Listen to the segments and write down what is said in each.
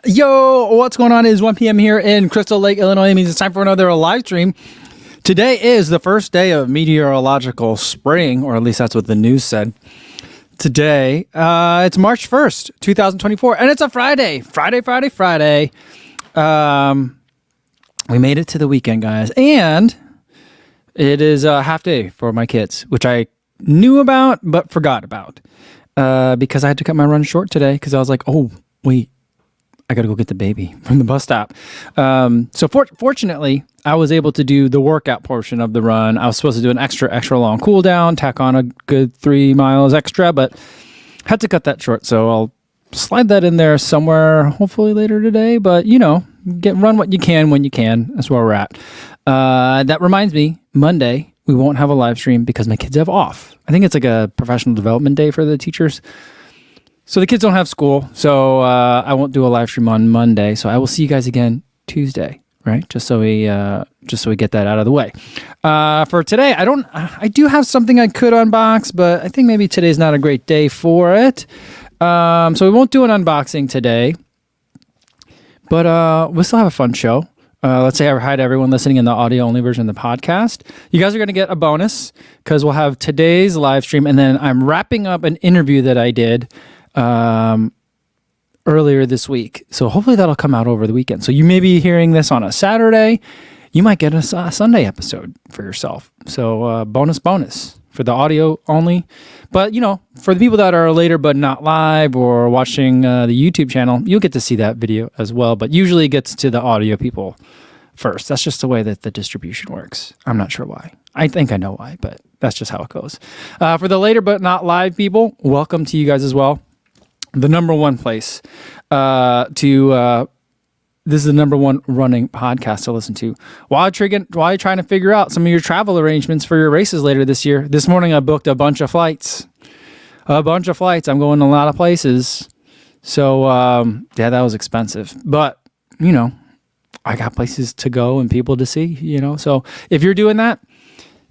Yo, what's going on? It is 1 p.m. here in Crystal Lake, Illinois. It means it's time for another live stream. Today is the first day of meteorological spring, or at least that's what the news said. Today, it's March 1st, 2024, and it's a Friday. Friday. We made it to the weekend, guys, and it is a half day for my kids, which I knew about but forgot about because I had to cut my run short today because I was like, oh, wait. I got to go get the baby from the bus stop. So fortunately, I was able to do the workout portion of the run. I was supposed to do an extra long cool down, tack on a good 3 miles extra, but had to cut that short. So I'll slide that in there somewhere, hopefully later today. But, run what you can when you can. That's where we're at. That reminds me, Monday, we won't have a live stream because my kids have off. I think it's like a professional development day for the teachers. So the kids don't have school, so I won't do a live stream on Monday. So I will see you guys again Tuesday, right? Just so we get that out of the way. For today, I do have something I could unbox, but I think maybe today's not a great day for it. So we won't do an unboxing today, but we'll still have a fun show. Let's say hi to everyone listening in the audio-only version of the podcast. You guys are going to get a bonus because we'll have today's live stream, and then I'm wrapping up an interview that I did earlier this week. So hopefully that'll come out over the weekend. So you may be hearing this on a Saturday. You might get a Sunday episode for yourself. So bonus for the audio only. But, for the people that are later but not live or watching the YouTube channel, you'll get to see that video as well. But usually it gets to the audio people first. That's just the way that the distribution works. I'm not sure why. I think I know why, but that's just how it goes. For the later but not live people, welcome to you guys as well. The number one place this is the number one running podcast to listen to. While you're trying to figure out some of your travel arrangements for your races later this year, this morning I booked a bunch of flights. I'm going to a lot of places. So, that was expensive. But, I got places to go and people to see, So if you're doing that,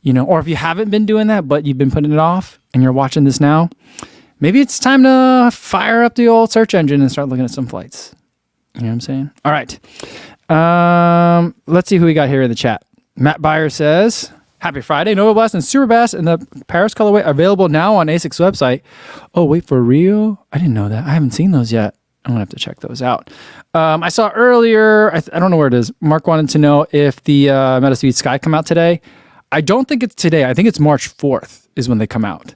or if you haven't been doing that, but you've been putting it off and you're watching this now, maybe it's time to fire up the old search engine and start looking at some flights. You know what I'm saying? All right. Let's see who we got here in the chat. Matt Byer says, happy Friday. Nova Blast and Super Bass in the Paris colorway available now on Asics website. Oh, wait, for real? I didn't know that. I haven't seen those yet. I'm going to have to check those out. I saw earlier, I don't know where it is. Mark wanted to know if the Metaspeed Sky come out today. I don't think it's today. I think it's March 4th is when they come out.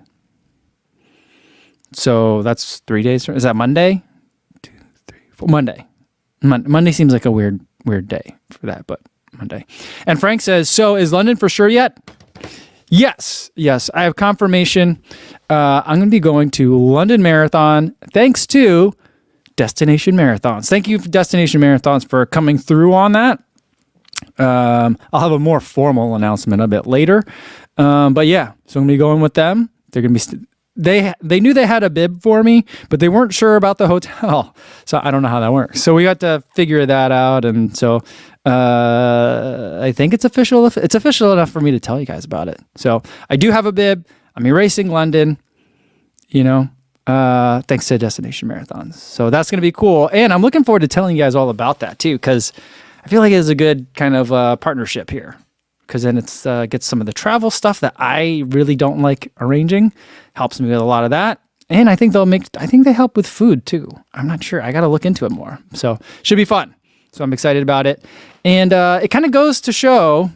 So that's 3 days. Is that Monday? 2, 3, 4. Monday. Monday seems like a weird day for that, but Monday. And Frank says, so is London for sure yet? Yes. I have confirmation. I'm going to be going to London Marathon thanks to Destination Marathons. Thank you, Destination Marathons, for coming through on that. I'll have a more formal announcement a bit later. But yeah, so I'm going to be going with them. They're going to be... They knew they had a bib for me, but they weren't sure about the hotel. So I don't know how that works. So we got to figure that out. And so I think it's official. It's official enough for me to tell you guys about it. So I do have a bib. I'm erasing London, thanks to Destination Marathons. So that's going to be cool. And I'm looking forward to telling you guys all about that too, because I feel like it's a good kind of partnership here. Because then it's gets some of the travel stuff that I really don't like arranging. Helps me with a lot of that. And I think they help with food too. I'm not sure. I got to look into it more. So should be fun. So I'm excited about it. And it kind of goes to show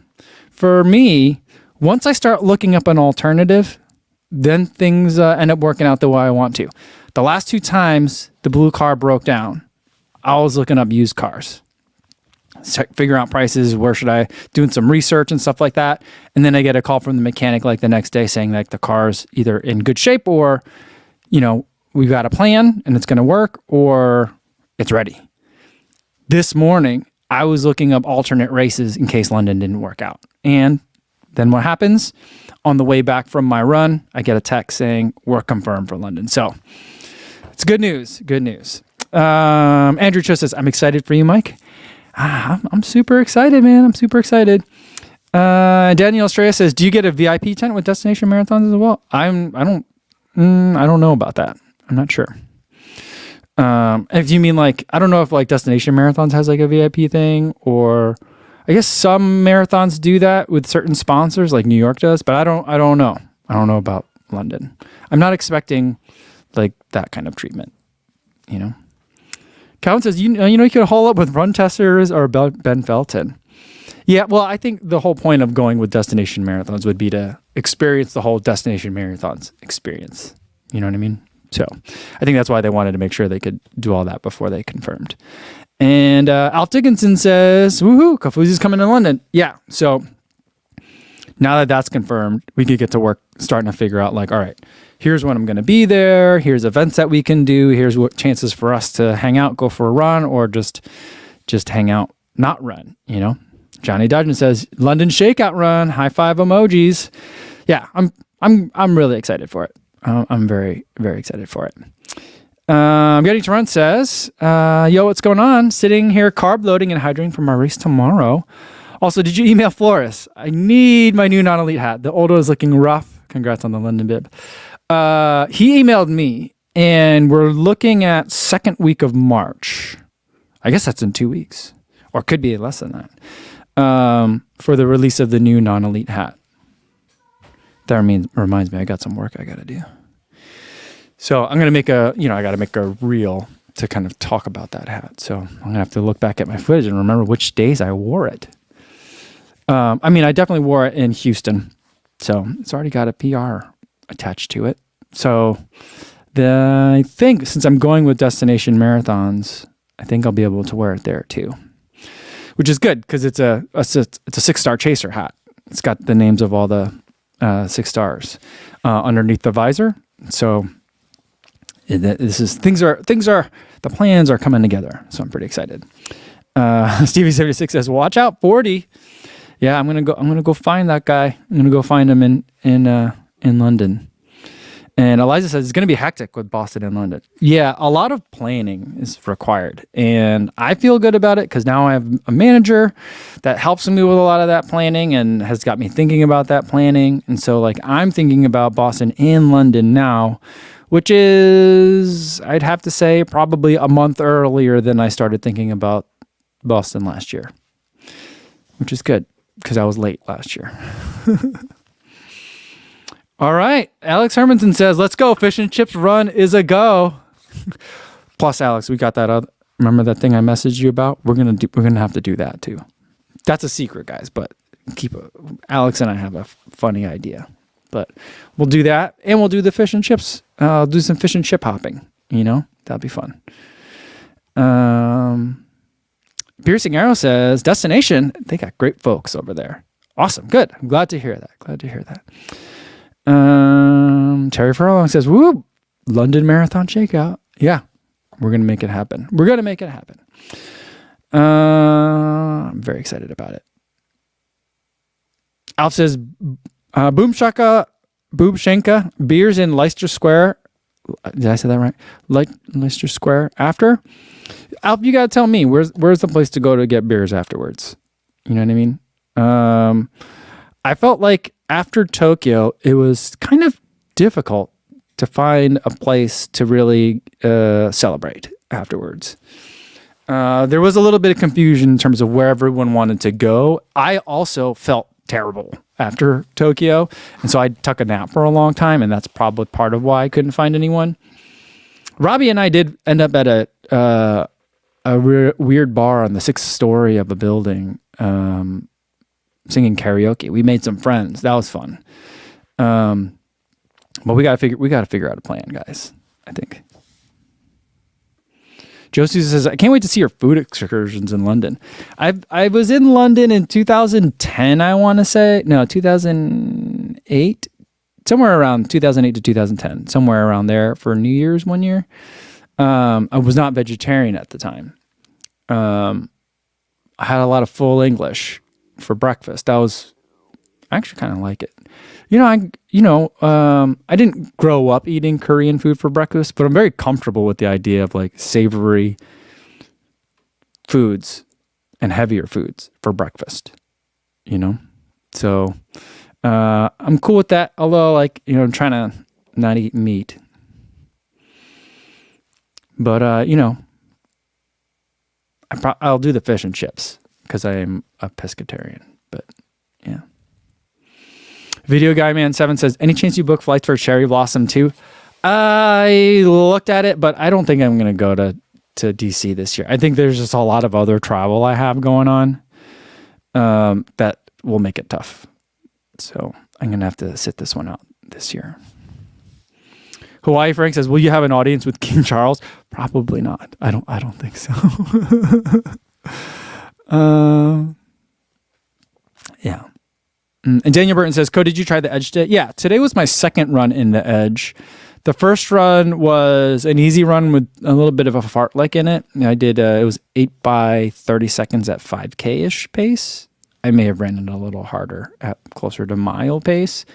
for me, once I start looking up an alternative, then things end up working out the way I want to. The last 2 times the blue car broke down, I was looking up used cars. Figure out prices, where should I, doing some research and stuff like that. And then I get a call from the mechanic like the next day saying like the car's either in good shape or, we've got a plan and it's going to work or it's ready. This morning, I was looking up alternate races in case London didn't work out. And then what happens? On the way back from my run, I get a text saying we're confirmed for London. So it's good news. Andrew Cho says, I'm excited for you, Mike. I'm super excited, man. I'm super excited. Daniel Estrella says, do you get a VIP tent with Destination Marathons as well? I don't know about that. I'm not sure. If you mean like, I don't know if like Destination Marathons has like a VIP thing, or I guess some marathons do that with certain sponsors, like New York does, but I don't know. I don't know about London. I'm not expecting like that kind of treatment, you know. Calvin says, you could haul up with Run Testers or Ben Felton. Yeah, well, I think the whole point of going with Destination Marathons would be to experience the whole Destination Marathons experience. You know what I mean? So I think that's why they wanted to make sure they could do all that before they confirmed. And Alf Dickinson says, woohoo, Kofuzi's coming to London. Yeah, so now that that's confirmed, we could get to work starting to figure out like, all right, here's when I'm going to be there. Here's events that we can do. Here's what chances for us to hang out, go for a run, or just hang out, not run, you know? Johnny Dodgen says, London Shakeout Run, high five emojis. Yeah, I'm really excited for it. I'm very, very excited for it. Getting to Run says, yo, what's going on? Sitting here carb loading and hydrating for my race tomorrow. Also, did you email Floris? I need my new non-elite hat. The old one is looking rough. Congrats on the London bib. He emailed me, and we're looking at second week of March. I guess that's in 2 weeks, or could be less than that. For the release of the new non-elite hat. That reminds me, I got some work I got to do. So I'm going to I got to make a reel to kind of talk about that hat. So I'm going to have to look back at my footage and remember which days I wore it. I definitely wore it in Houston. So it's already got a PR attached to it. So I think since I'm going with Destination Marathons, I think I'll be able to wear it there too. Which is good because it's a 6-star chaser hat. It's got the names of all the 6 stars underneath the visor. So the plans are coming together. So I'm pretty excited. Stevie76 says, "Watch out, 40." Yeah, I'm gonna go find that guy. I'm gonna go find him in London. And Eliza says it's going to be hectic with Boston and London. Yeah, a lot of planning is required. And I feel good about it because now I have a manager that helps me with a lot of that planning and has got me thinking about that planning. And so like I'm thinking about Boston and London now, which is, I'd have to say, probably a month earlier than I started thinking about Boston last year, which is good because I was late last year. All right. Alex Hermanson says, let's go. Fish and Chips Run is a go. Plus, Alex, we got that other, remember that thing I messaged you about? We're going to have to do that too. That's a secret, guys, but Alex and I have a funny idea. But we'll do that, and we'll do the fish and chips. I'll do some fish and chip hopping, That'll be fun. Piercing Arrow says, Destination, they got great folks over there. Awesome. Good. I'm glad to hear that. Terry Furlong says, woo, London Marathon Shakeout. Yeah, we're going to make it happen. I'm very excited about it. Alf says, Boom Shenka, beers in Leicester Square. Did I say that right? Leicester Square after? Alf, you got to tell me, where's the place to go to get beers afterwards? You know what I mean? I felt like after Tokyo, it was kind of difficult to find a place to really celebrate afterwards. There was a little bit of confusion in terms of where everyone wanted to go. I also felt terrible after Tokyo, and so I took a nap for a long time, and that's probably part of why I couldn't find anyone. Robbie and I did end up at a weird bar on the 6th story of a building, singing karaoke. We made some friends. That was fun. But we gotta figure out a plan, guys, I think. Josie says, I can't wait to see your food excursions in London. I was in London in 2010, I want to say. No, 2008. Somewhere around 2008 to 2010. Somewhere around there for New Year's one year. I was not vegetarian at the time. I had a lot of full English for breakfast. I actually kind of like it. I didn't grow up eating Korean food for breakfast, but I'm very comfortable with the idea of like savory foods and heavier foods for breakfast, So, I'm cool with that. Although I'm trying to not eat meat, But, I'll do the fish and chips because I am a pescatarian. But, yeah. Video Guy Man 7 says, any chance you book flights for Cherry Blossom 2? I looked at it, but I don't think I'm going to go to DC this year. I think there's just a lot of other travel I have going on that will make it tough. So I'm going to have to sit this one out this year. Hawaii Frank says, will you have an audience with King Charles? Probably not. I don't think so. Yeah. And Daniel Burton says, Code, did you try the Edge today? Yeah, today was my second run in the Edge. The first run was an easy run with a little bit of a fartlek in it. I did, it was 8 by 30 seconds at 5K-ish pace. I may have ran it a little harder at closer to mile pace.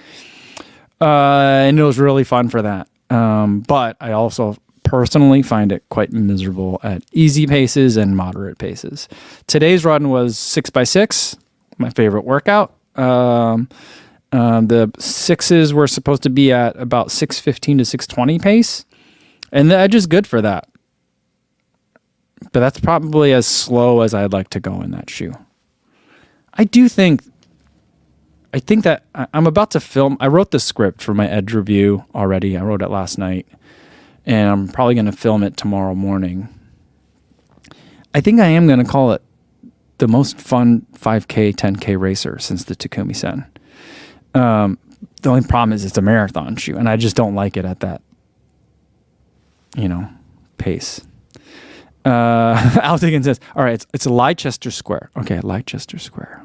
And it was really fun for that. But I also personally find it quite miserable at easy paces and moderate paces. Today's run was 6 by 6, my favorite workout. The 6s were supposed to be at about 6:15 to 6:20 pace, and the Edge is good for that. But that's probably as slow as I'd like to go in that shoe. I think that I'm about to film. I wrote the script for my Edge review already. I wrote it last night, and I'm probably going to film it tomorrow morning. I think I am going to call it the most fun 5K, 10K racer since the Takumi Sen. The only problem is it's a marathon shoe, and I just don't like it at that, pace. Al Diggins says, all right, it's a Leicester Square. Okay, Leicester Square.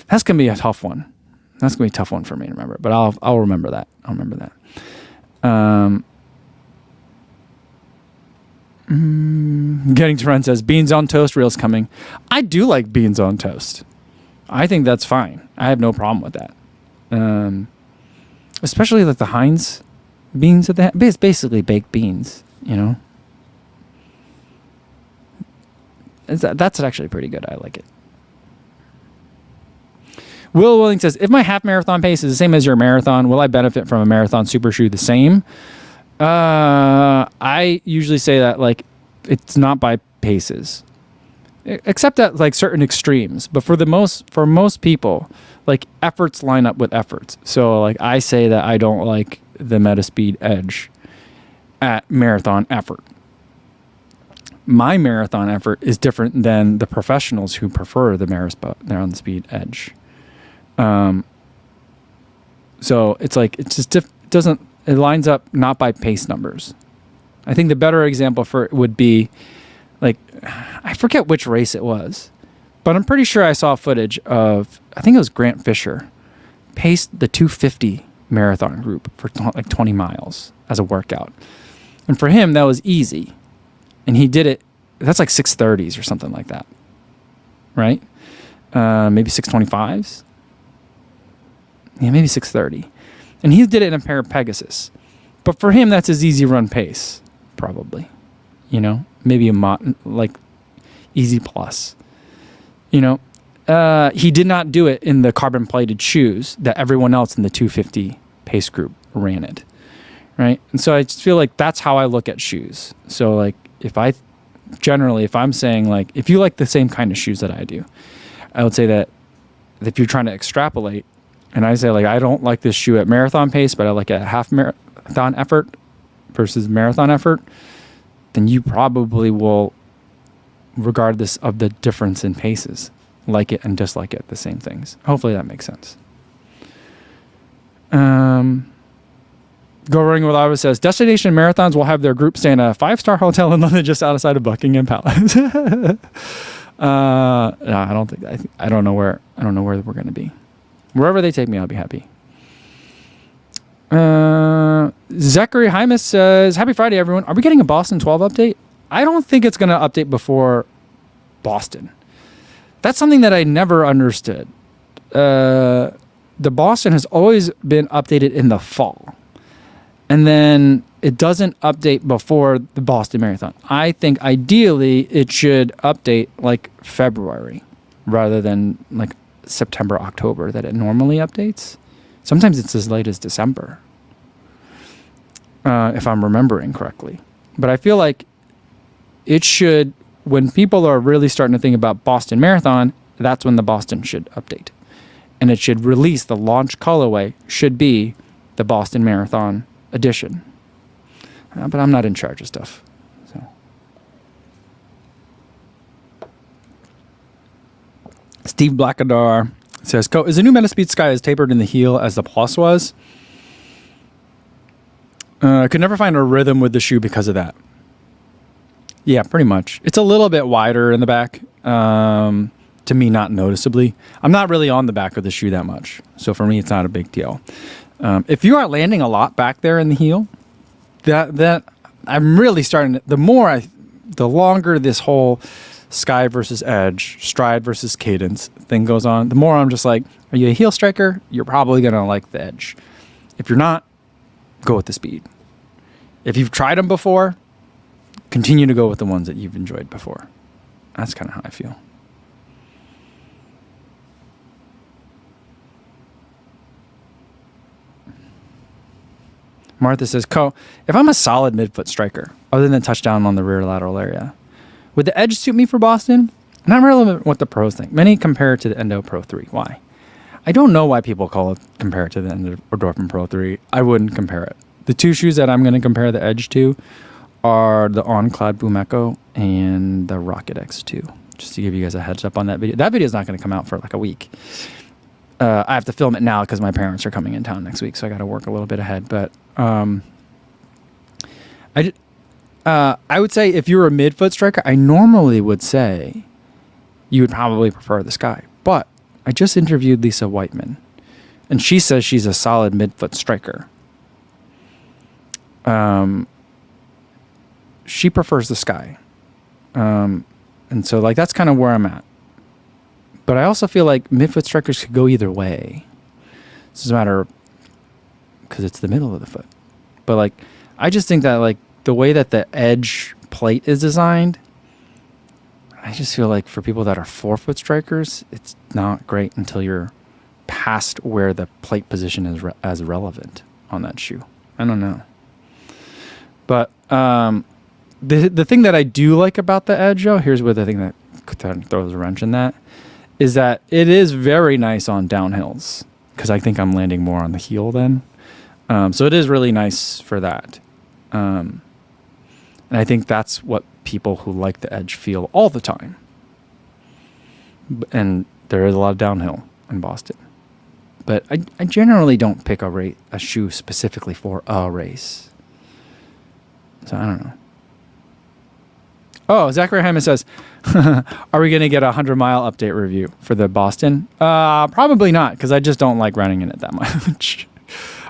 That's going to be a tough one. That's going to be a tough one for me to remember, but I'll remember that. I'll remember that. Getting to Run says, beans on toast reels coming. I do like beans on toast. I think that's fine. I have no problem with that. Especially like the Heinz beans that they have. It's basically baked beans, That's actually pretty good. I like it. Will Willing says, if my half marathon pace is the same as your marathon, will I benefit from a marathon super shoe the same? I usually say that it's not by paces, except at certain extremes. But for most people, efforts line up with efforts. So I say that I don't like the Metaspeed Edge at marathon effort. My marathon effort is different than the professionals who prefer the Metaspeed Edge. So it's it lines up not by pace numbers. I think the better example for it would be I forget which race it was, but I'm pretty sure I saw footage of, I think it was Grant Fisher, paced the 250 marathon group for 20 miles as a workout. And for him, that was easy. And he did it, that's 6:30s or something like that, right? Maybe 6:25s? Yeah, maybe 6:30. And he did it in a pair of Pegasus. But for him, that's his easy run pace, probably. Maybe a easy plus. He did not do it in the carbon plated shoes that everyone else in the 250 pace group ran it, right? And so I just feel like that's how I look at shoes. So if I'm saying if you like the same kind of shoes that I do, I would say that if you're trying to extrapolate, and I say I don't like this shoe at marathon pace, but I like it at half marathon effort versus marathon effort, then you probably will, regardless of the difference in paces, like it and dislike it, the same things. Hopefully that makes sense. Go Running with Iowa says, Destination Marathons will have their group stay in a 5-star hotel in London just outside of Buckingham Palace. No, I don't know where we're going to be. Wherever they take me, I'll be happy. Zachary Hymus says, happy Friday, everyone. Are we getting a Boston 12 update? I don't think it's going to update before Boston. That's something that I never understood. The Boston has always been updated in the fall. And then it doesn't update before the Boston Marathon. I think ideally it should update February rather than September, October that it normally updates. Sometimes it's as late as December, if I'm remembering correctly. But I feel like it should, when people are really starting to think about Boston Marathon, that's when the Boston should update. And it should release, the launch colorway should be the Boston Marathon edition. But I'm not in charge of stuff. So Steve Blackadar says, is the new Metaspeed Sky as tapered in the heel as the Plus was? I could never find a rhythm with the shoe because of that. Yeah, pretty much. It's a little bit wider in the back. To me, not noticeably. I'm not really on the back of the shoe that much. So for me, it's not a big deal. If you are landing a lot back there in the heel, that I'm really starting to, the longer this whole Sky versus Edge, stride versus cadence thing goes on, the more I'm just like, are you a heel striker? You're probably going to like the Edge. If you're not, go with the speed. If you've tried them before, continue to go with the ones that you've enjoyed before. That's kind of how I feel. Martha says, if I'm a solid midfoot striker, other than touchdown on the rear lateral area, would the Edge suit me for Boston? Not relevant what the pros think. Many compare it to the Endo Pro 3. Why? I don't know why people compare it to the Endorphin Pro 3. I wouldn't compare it. The two shoes that I'm going to compare the Edge to are the On-Cloud Boom Echo and the Rocket X2. Just to give you guys a heads up on that video. That video is not going to come out for like a week. I have to film it now because my parents are coming in town next week, so I got to work a little bit ahead. But I would say if you're a midfoot striker, I normally would say you would probably prefer the Sky. But I just interviewed Lisa Whiteman, and she says she's a solid midfoot striker. She prefers the Sky. And so like that's kind of where I'm at. But I also feel like midfoot strikers could go either way. It's just a matter because it's the middle of the foot. But like, I just think that like the way that the Edge plate is designed, I just feel like for people that are forefoot strikers, it's not great until you're past where the plate position is as relevant on that shoe. I don't know. But the thing that I do like about the Edge, though, here's where the thing that throws a wrench in that, is that it is very nice on downhills because I think I'm landing more on the heel then. So it is really nice for that. And I think that's what people who like the Edge feel all the time. And there is a lot of downhill in Boston. But I generally don't pick a shoe specifically for a race. So I don't know. Oh, Zachary Hyman says, are we going to get a 100-mile update review for the Boston? Probably not, because I just don't like running in it that much.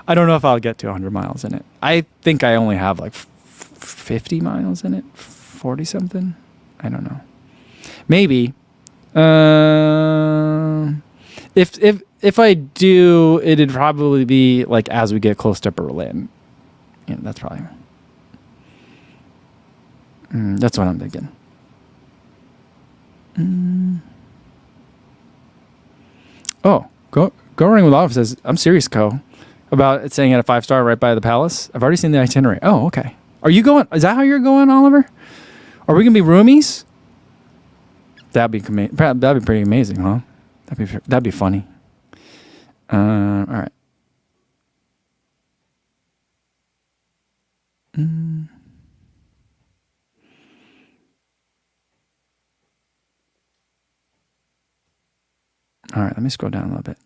I don't know if I'll get to 100 miles in it. I think I only have like 50 miles in it, 40-something. I don't know. Maybe. If I do, it'd probably be like as we get close to Berlin. Yeah, that's probably... that's what I'm thinking. Oh, go running with Olive says, I'm serious, about it saying at a 5-star right by the Palace. I've already seen the itinerary. Oh, okay. Are you going? Is that how you're going, Oliver? Are we gonna be roomies? That'd be pretty amazing, huh? That'd be funny. All right. All right, let me scroll down a little bit.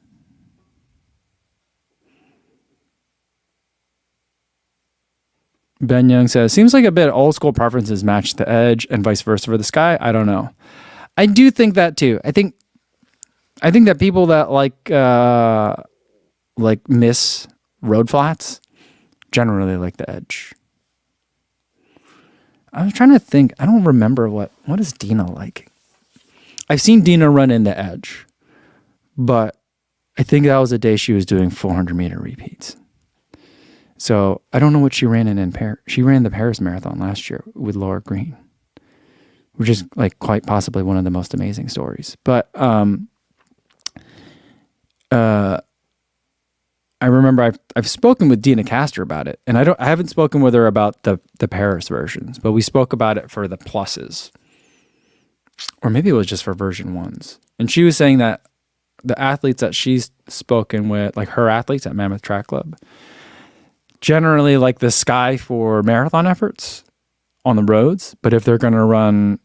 Ben Young says, seems like a bit old school preferences match the Edge and vice versa for the Sky. I don't know. I do think that too. I think that people that like miss road flats generally like the Edge. I was trying to think. I don't remember what is Dina like. I've seen Dina run in the Edge, but I think that was the day she was doing 400-meter repeats. So I don't know what she ran in Paris. She ran the Paris Marathon last year with Laura Green, which is like quite possibly one of the most amazing stories. But I remember I've spoken with Dina Castor about it, and I haven't spoken with her about the Paris versions, but we spoke about it for the pluses, or maybe it was just for version ones. And she was saying that the athletes that she's spoken with, like her athletes at Mammoth Track Club, generally like the Sky for marathon efforts on the roads, but if they're going to run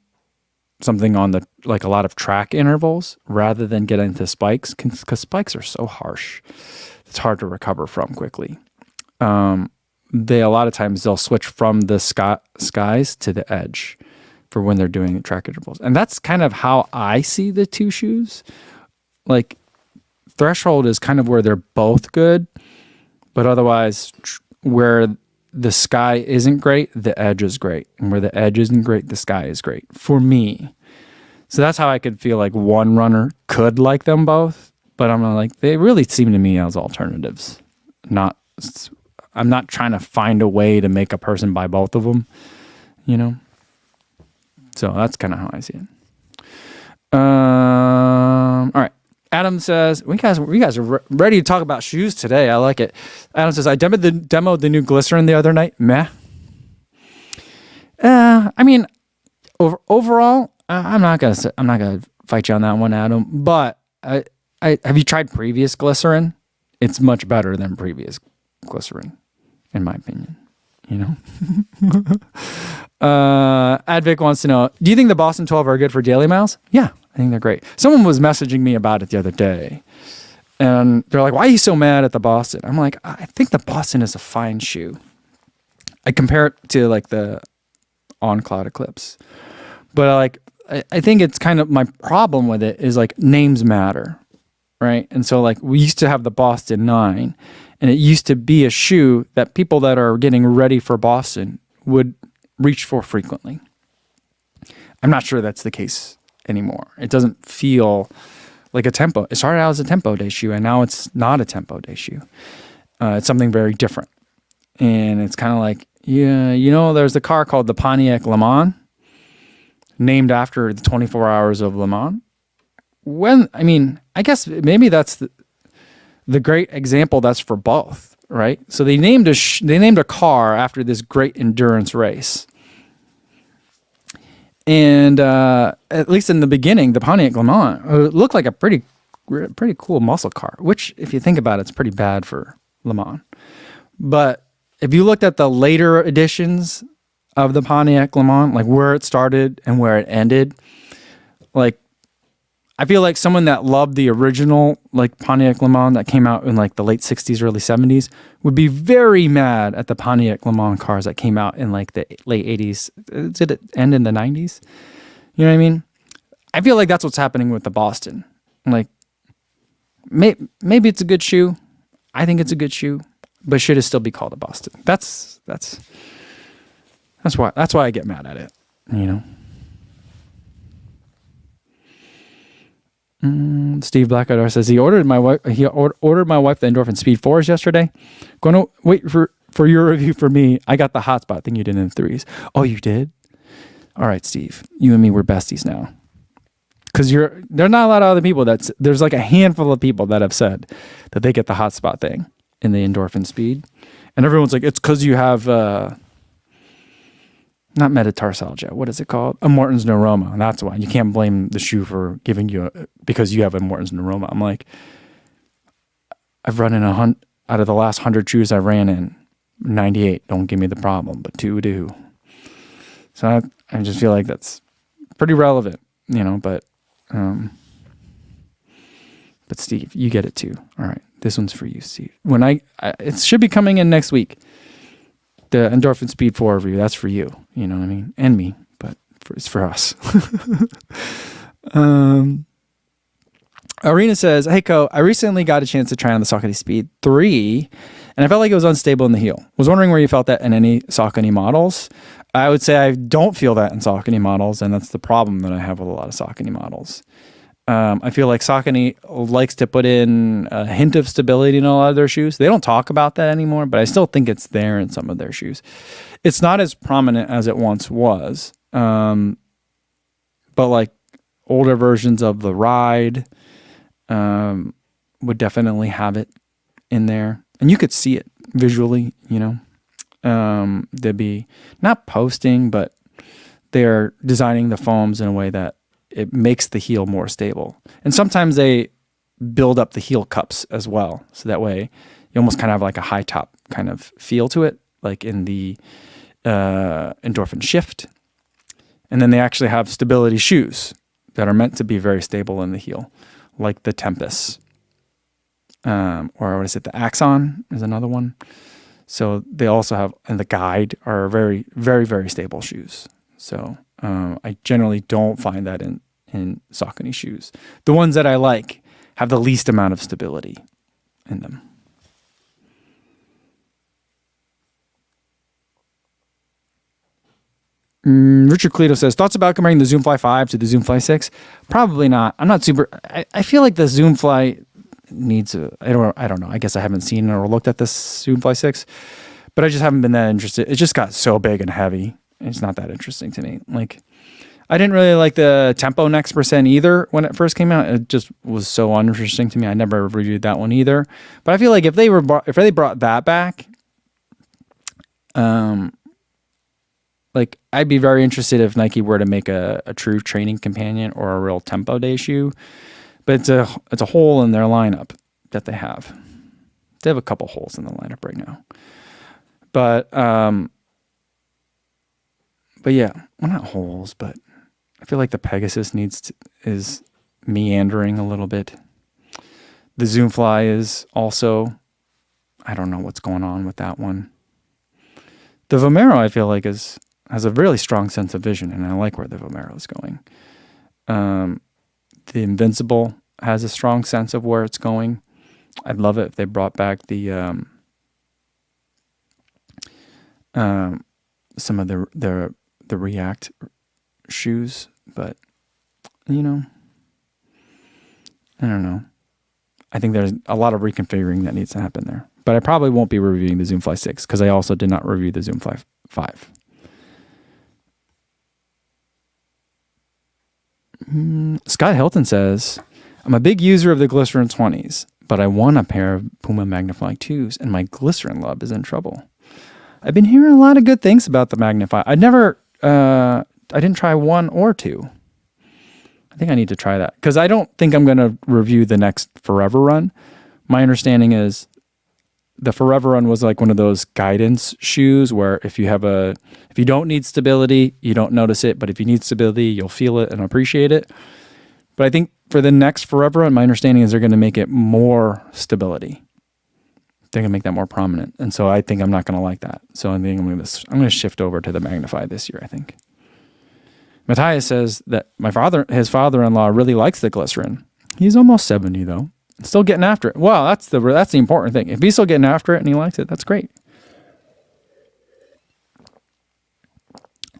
something on the like a lot of track intervals rather than get into spikes, because spikes are so harsh, it's hard to recover from quickly. They a lot of times they'll switch from the skies to the edge for when they're doing track intervals, and that's kind of how I see the two shoes. Like Threshold is kind of where they're both good, but otherwise where the Sky isn't great, the Edge is great. And where the Edge isn't great, the Sky is great for me. So that's how I could feel like one runner could like them both, but I'm like, they really seem to me as alternatives. I'm not trying to find a way to make a person buy both of them, you know? So that's kind of how I see it. All right. Adam says, you guys are ready to talk about shoes today. I like it. Adam says, I demoed the new Glycerin the other night. Meh. I mean, overall, I'm not gonna fight you on that one, Adam. But I have you tried previous Glycerin? It's much better than previous Glycerin, in my opinion. You know. Advic wants to know, do you think the Boston 12 are good for daily miles? Yeah. I think they're great. Someone was messaging me about it the other day, and they're like, why are you so mad at the Boston? I'm like, I think the Boston is a fine shoe. I compare it to like the On Cloud Eclipse, but I think it's kind of my problem with it is like names matter, right? And so like we used to have the Boston 9, and it used to be a shoe that people that are getting ready for Boston would reach for frequently. I'm not sure that's the case anymore. It doesn't feel like a tempo. It started out as a tempo day shoe, and now it's not a tempo day shoe. It's something very different. And it's kind of like, yeah, you know, there's a car called the Pontiac Le Mans, named after the 24 Hours of Le Mans. I guess maybe that's the great example that's for both, right? So they named a car after this great endurance race. And at least in the beginning, the Pontiac Le Mans looked like a pretty cool muscle car, which, if you think about it, it's pretty bad for Le Mans. But if you looked at the later editions of the Pontiac Le Mans, like where it started and where it ended, like I feel like someone that loved the original like Pontiac Le Mans that came out in like the late 60s, early 70s would be very mad at the Pontiac Le Mans cars that came out in like the late 80s. Did it end in the 90s? You know what I mean? I feel like that's what's happening with the Boston. Like maybe it's a good shoe. I think it's a good shoe, but should it still be called a Boston? That's why I get mad at it, you know? Steve Blackadar says he ordered my wife the Endorphin Speed 4s yesterday. Going to wait for your review for me. I got the hotspot thing you did in the 3s. Oh, you did? All right, Steve. You and me, we're besties now. Because there are not a lot of other people there's like a handful of people that have said that they get the hotspot thing in the Endorphin Speed. And everyone's like, it's because you have not metatarsalgia. What is it called? A Morton's neuroma. And that's why. You can't blame the shoe for giving you because you have a Morton's neuroma. I'm like, I've run in out of the last 100 shoes I ran in, 98 don't give me the problem, but 2 do. So I just feel like that's pretty relevant, you know, but Steve, you get it too. All right. This one's for you, Steve. It should be coming in next week. The Endorphin Speed 4 review, that's for you. You know what I mean? And me, but it's for us. Arena says, hey, Co, I recently got a chance to try on the Saucony Speed 3, and I felt like it was unstable in the heel. Was wondering where you felt that in any Saucony models. I would say I don't feel that in Saucony models, and that's the problem that I have with a lot of Saucony models. I feel like Saucony likes to put in a hint of stability in a lot of their shoes. They don't talk about that anymore, but I still think it's there in some of their shoes. It's not as prominent as it once was, but like older versions of the Ride would definitely have it in there, and you could see it visually, they'd be not posting, but they're designing the foams in a way that it makes the heel more stable. And sometimes they build up the heel cups as well. So that way you almost kind of have like a high top kind of feel to it, like in the Endorphin Shift. And then they actually have stability shoes that are meant to be very stable in the heel, like the Tempest. Or what is it? The Axon is another one. So they also have, and the Guide are very, very, very stable shoes. So I generally don't find that in Saucony shoes. The ones that I like have the least amount of stability in them. Richard Cleto says, thoughts about comparing the Zoom Fly 5 to the Zoom Fly 6? Probably not. I'm not super, I feel like the Zoom Fly needs I don't know. I guess I haven't seen or looked at this Zoom Fly 6, but I just haven't been that interested. It just got so big and heavy. It's not that interesting to me. Like, I didn't really like the Tempo Next Percent either when it first came out. It just was so uninteresting to me. I never reviewed that one either. But I feel like if they brought that back, like I'd be very interested if Nike were to make a true training companion or a real Tempo Day shoe. But it's a hole in their lineup that they have. They have a couple holes in the lineup right now. But yeah, well, not holes, but I feel like the Pegasus is meandering a little bit. The Zoom Fly is also, I don't know what's going on with that one. The Vomero, I feel like, has a really strong sense of vision, and I like where the Vomero is going. The Invincible has a strong sense of where it's going. I'd love it if they brought back the some of the React shoes, but I don't know. I think there's a lot of reconfiguring that needs to happen there. But I probably won't be reviewing the Zoom Fly 6 because I also did not review the Zoom Fly 5. Scott Hilton says, I'm a big user of the Glycerin 20s, but I want a pair of Puma Magnify 2s, and my Glycerin love is in trouble. I've been hearing a lot of good things about the Magnify. I didn't try 1 or 2. I think I need to try that because I don't think I'm going to review the next Forever Run. My understanding is the Forever Run was like one of those guidance shoes where if you don't need stability, you don't notice it, but if you need stability, you'll feel it and appreciate it. But I think for the next Forever Run, my understanding is they're going to make it more stability. They're going to make that more prominent. And so I think I'm not going to like that. So I think I'm going to shift over to the Magnify this year, I think. Matthias says that his father-in-law really likes the Glycerin. He's almost 70 though. Still getting after it. Well, that's the important thing. If he's still getting after it and he likes it, that's great.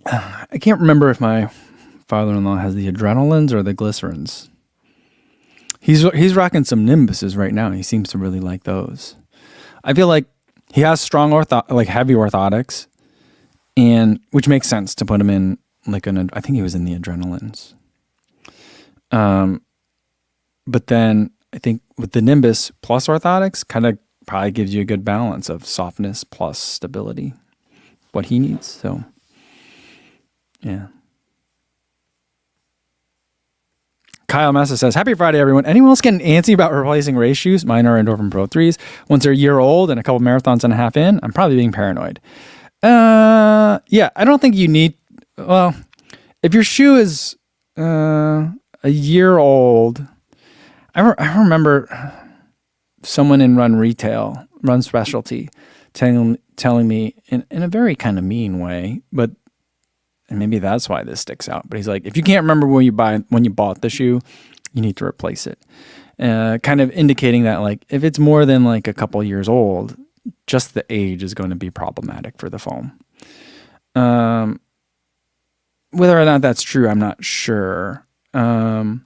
I can't remember if my father-in-law has the Adrenalins or the Glycerins. He's rocking some Nimbuses right now. He seems to really like those. I feel like he has strong heavy orthotics, and which makes sense to put him in I think he was in the Adrenalins. But then I think with the Nimbus plus orthotics kind of probably gives you a good balance of softness plus stability, what he needs. So, yeah. Kyle Massa says, happy Friday, everyone. Anyone else getting antsy about replacing race shoes? Mine are Endorphin Pro 3s. Once they're a year old and a couple marathons and a half in, I'm probably being paranoid. Yeah, I don't think you need, well, if your shoe is a year old, I remember someone in Run Specialty, telling me in a very kind of mean way, and maybe that's why this sticks out. But he's like, if you can't remember when you bought the shoe, you need to replace it. Kind of indicating that like if it's more than like a couple years old, just the age is going to be problematic for the foam. Whether or not that's true, I'm not sure. But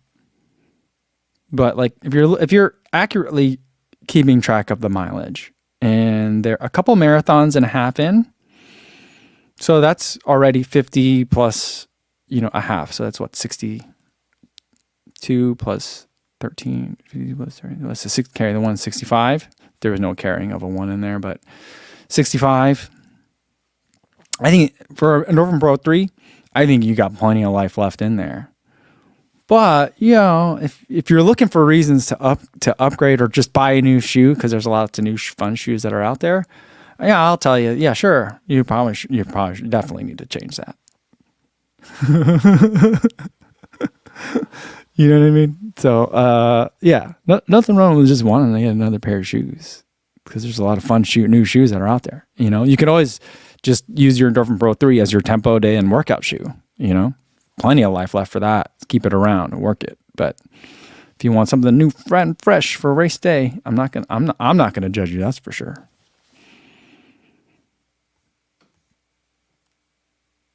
like if you're accurately keeping track of the mileage, and they're a couple marathons and a half in, so that's already 50 plus, a half. So that's what, 62 plus 13, 50 plus 30. Let's just carry the 165. There was no carrying of a 1 in there, but 65. I think for an Endorphin Pro 3, I think you got plenty of life left in there. But, if you're looking for reasons to upgrade or just buy a new shoe, because there's lots of new fun shoes that are out there, yeah, I'll tell you, yeah, sure, you probably definitely need to change that. You know what I mean? So, yeah, nothing wrong with just wanting to get another pair of shoes, because there's a lot of fun new shoes that are out there. You could always just use your Endorphin Pro 3 as your tempo day and workout shoe. Plenty of life left for that. Keep it around and work it. But if you want something new and fresh for race day, I'm not gonna judge you. That's for sure.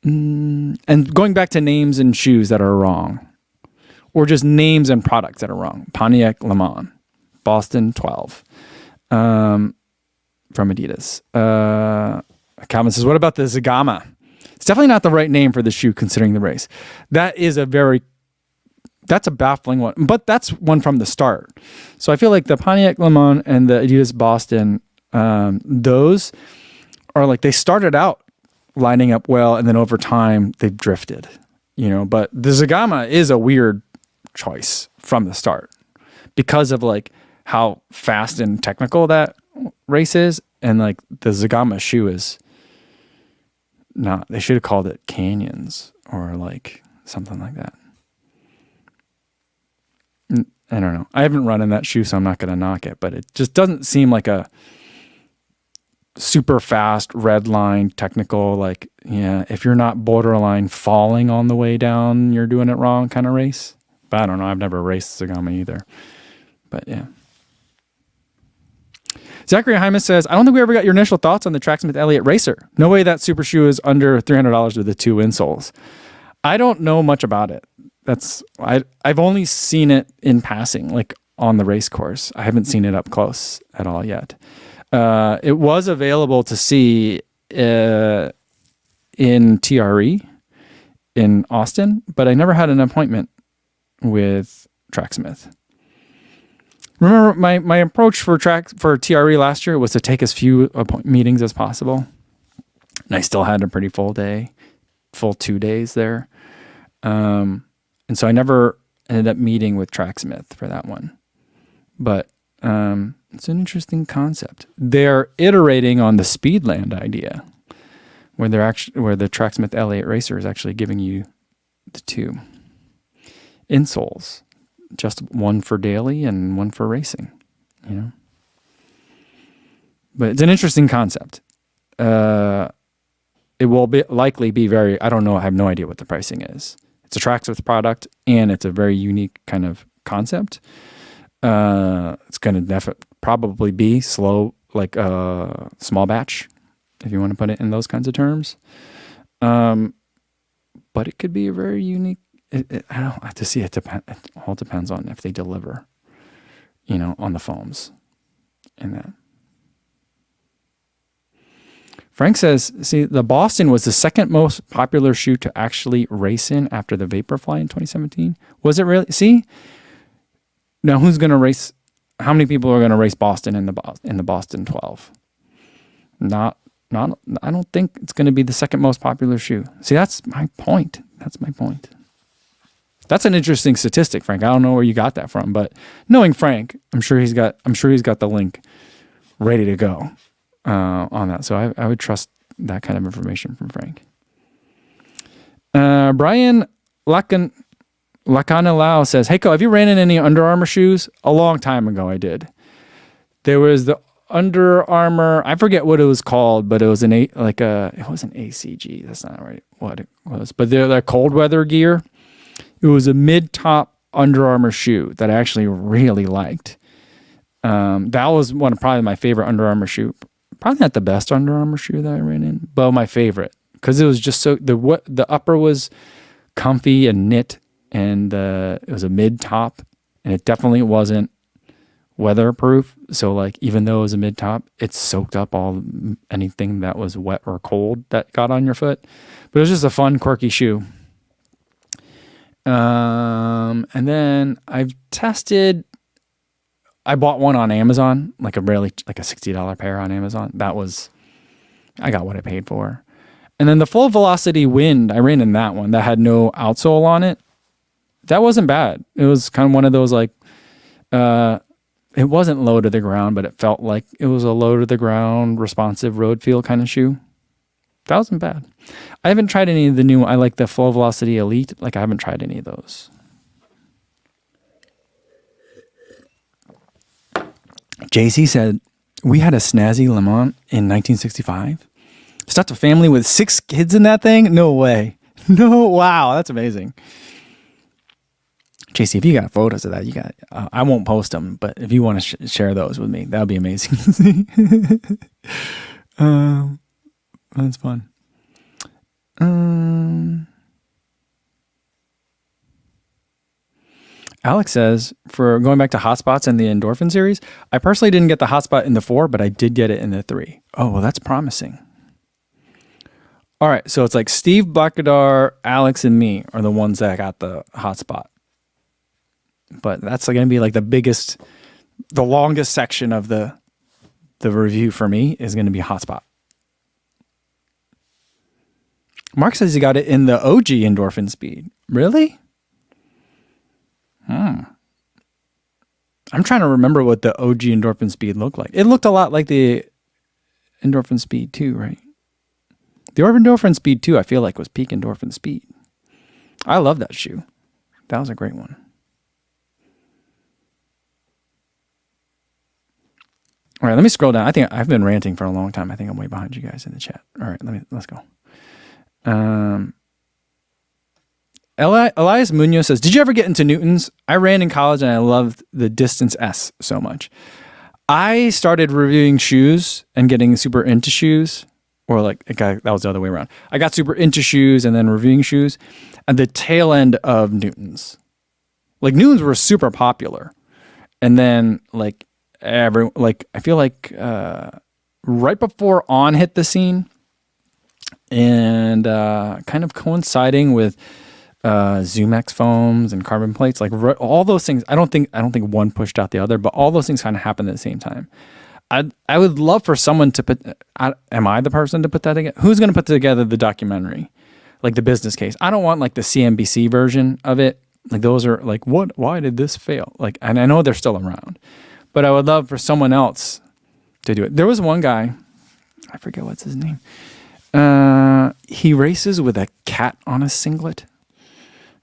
And going back to names and shoes that are wrong, or just names and products that are wrong. Pontiac Le Mans, Boston 12, from Adidas. Calvin says, what about the Zagama? It's definitely not the right name for the shoe considering the race. That's a baffling one, but that's one from the start. So I feel like the Pontiac Le Mans and the Adidas Boston, those are like, they started out lining up well, and then over time they've drifted, but the Zagama is a weird choice from the start because of like how fast and technical that race is. And like the Zagama shoe is not, they should have called it Canyons or like something like that. I don't know. I haven't run in that shoe, so I'm not going to knock it, but it just doesn't seem like a super fast red line technical, like, yeah, if you're not borderline falling on the way down, you're doing it wrong kind of race. But I don't know. I've never raced Zagama either, but yeah. Zachary Hymas says, I don't think we ever got your initial thoughts on the Tracksmith Elliott Racer. No way that super shoe is under $300 with the 2 insoles. I don't know much about it. I've only seen it in passing, like on the race course. I haven't seen it up close at all yet. It was available to see in TRE in Austin, but I never had an appointment with Tracksmith. Remember, my approach for TRE last year was to take as few meetings as possible. And I still had a pretty full 2 days there. And so I never ended up meeting with Tracksmith for that one. But it's an interesting concept. They're iterating on the Speedland idea, where the Tracksmith Elliott Racer is actually giving you the 2 insoles. Just one for daily and one for racing, But it's an interesting concept. It will likely be very, I don't know, I have no idea what the pricing is. It's a Tracksmith product, and it's a very unique kind of concept. It's going to probably be slow, like small batch, if you want to put it in those kinds of terms. But it could be a very unique, I don't have to see. It all depends on if they deliver, on the foams and that. Frank says, see, the Boston was the second most popular shoe to actually race in after the Vaporfly in 2017. Was it really? See, now who's going to race? How many people are going to race Boston in the Boston 12? Not. I don't think it's going to be the second most popular shoe. See, that's my point. That's an interesting statistic, Frank. I don't know where you got that from, but knowing Frank, I'm sure he's got the link ready to go on that. So I would trust that kind of information from Frank. Brian Lacanalao says, "Hey, have you ran in any Under Armour shoes?" A long time ago, I did. There was the Under Armour, I forget what it was called, but it was it wasn't ACG. That's not right. What it was, but they're cold weather gear. It was a mid-top Under Armour shoe that I actually really liked. That was probably my favorite Under Armour shoe. Probably not the best Under Armour shoe that I ran in, but my favorite, because it was just so the upper was comfy and knit, and it was a mid-top, and it definitely wasn't weatherproof. So like, even though it was a mid-top, it soaked up anything that was wet or cold that got on your foot. But it was just a fun, quirky shoe. And then I've tested I bought one on Amazon, like a $60 pair on Amazon. I got what I paid for. And then the full velocity wind, I ran in that one that had no outsole on it. That wasn't bad. It was kind of one of those like, it wasn't low to the ground, but it felt like it was a low to the ground, responsive road feel kind of shoe. That wasn't bad. I haven't tried any of the new, I like the full velocity elite. Like I haven't tried any of those. JC said, we had a snazzy Le Mans in 1965. Stuffed a family with 6 kids in that thing? No way. No, wow, that's amazing. JC, if you got photos of that, you got. I won't post them, but if you want to share those with me, that would be amazing. That's fun. Alex says, for going back to hotspots and the endorphin series, I personally didn't get the hotspot in the 4, but I did get it in the 3. Oh, well, that's promising. All right, so it's like Steve, Bakadar, Alex, and me are the ones that got the hotspot. But that's going to be like the longest section of the review for me is going to be hotspot. Mark says he got it in the OG endorphin speed. Really? I'm trying to remember what the OG endorphin speed looked like. It looked a lot like the endorphin speed 2, right? The endorphin speed 2, I feel like, was peak endorphin speed. I love that shoe. That was a great one. All right, let me scroll down. I think I've been ranting for a long time. I think I'm way behind you guys in the chat. All right, let's go. Elias Munoz says, did you ever get into Newtons? I ran in college and I loved the Distance S so much. I started reviewing shoes and getting super into shoes, or that was the other way around. I got super into shoes and then reviewing shoes at the tail end of Newtons. Like Newtons were super popular. And then I feel like right before On hit the scene and kind of coinciding with ZoomX foams and carbon plates, like all those things. I don't think one pushed out the other, but all those things kind of happened at the same time. I would love for someone to put. Am I the person to put that together? Who's going to put together the documentary, like the business case? I don't want like the CNBC version of it. Like those are like, what? Why did this fail? Like, and I know they're still around, but I would love for someone else to do it. There was one guy, I forget what's his name. He races with a cat on a singlet.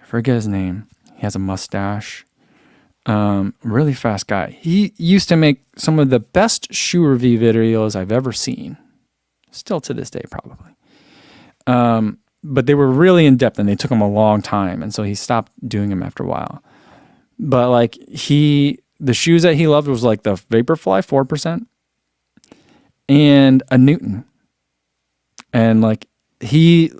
Forget his name. He has a mustache. Really fast guy. He used to make some of the best shoe review videos I've ever seen. Still to this day, probably. But they were really in depth and they took him a long time. And so he stopped doing them after a while. But like the shoes that he loved was like the Vaporfly 4% and a Newton. And like he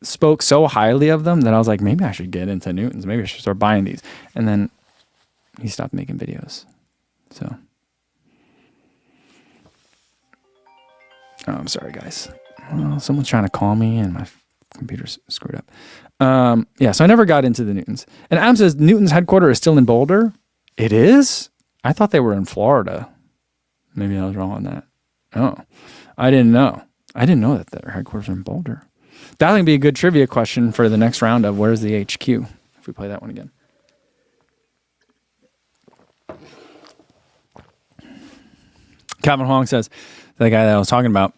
spoke so highly of them that I was like, maybe I should get into Newtons. Maybe I should start buying these. And then he stopped making videos. So, I'm sorry, guys. Well, someone's trying to call me and my computer's screwed up. So I never got into the Newtons. And Adam says Newton's headquarters is still in Boulder. It is? I thought they were in Florida. Maybe I was wrong on that. Oh, I didn't know. I didn't know that their headquarters are in Boulder. That would be a good trivia question for the next round of where's the HQ, if we play that one again. Calvin Hong says, the guy that I was talking about,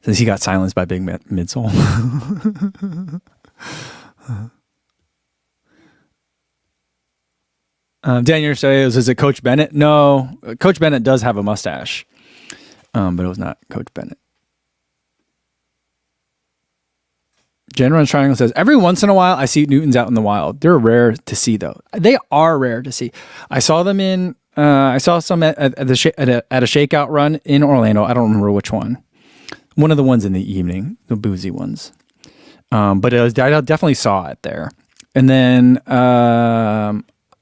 says he got silenced by Big Midsole. Daniel says, is it Coach Bennett? No, Coach Bennett does have a mustache, but it was not Coach Bennett. General Triangle says, every once in a while, I see Newtons out in the wild. They're rare to see, though. They are rare to see. I saw them I saw some at a shakeout run in Orlando. I don't remember which one. One of the ones in the evening, the boozy ones. But I definitely saw it there. And then,